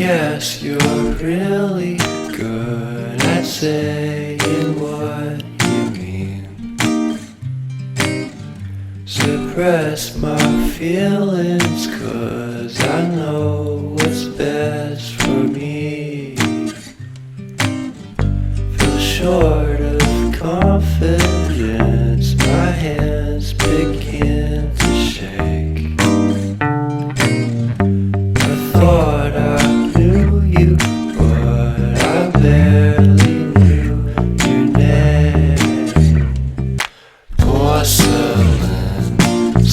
guess you're really good at saying what you mean. Suppress my feelings 'cause I know what's best for me. Feel short of confidence, my hands begin to shake. I thought I knew you, but I barely knew your name. Porcelain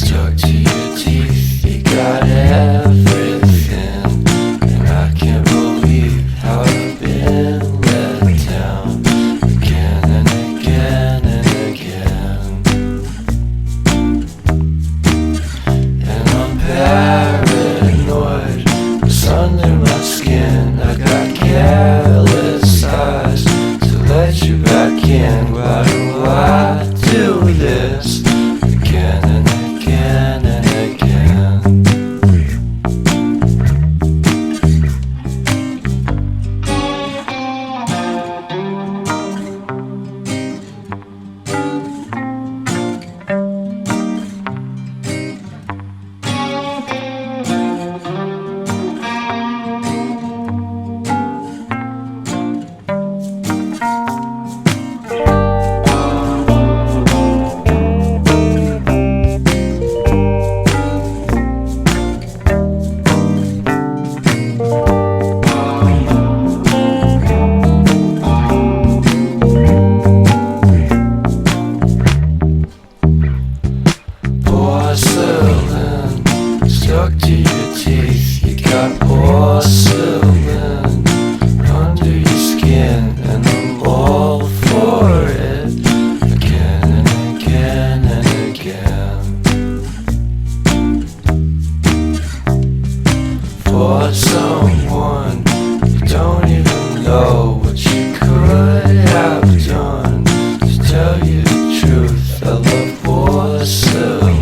stuck to your teeth, you got everything, and I can't believe how I've been let down again and again and again. And I'm paranoid, it's under my skin. I got careless eyes to let you back in. Why do I do this again and again and again? Porcelain stuck to your teeth, you got porcelain under your skin, and I'm all for it again and again and again. For someone you don't even know what you could have done. To tell you the truth, I love porcelain.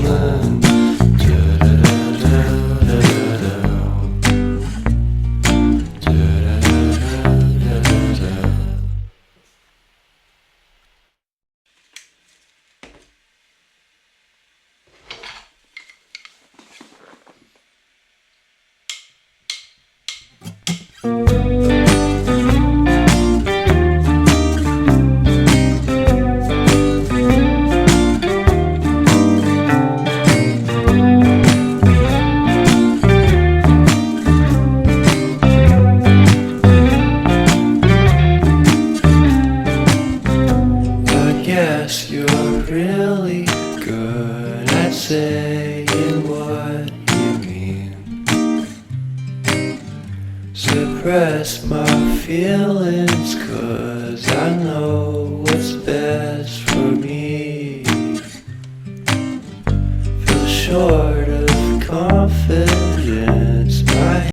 Guess you're really good at saying what you mean. Suppress my feelings 'cause I know what's best for me. Feel short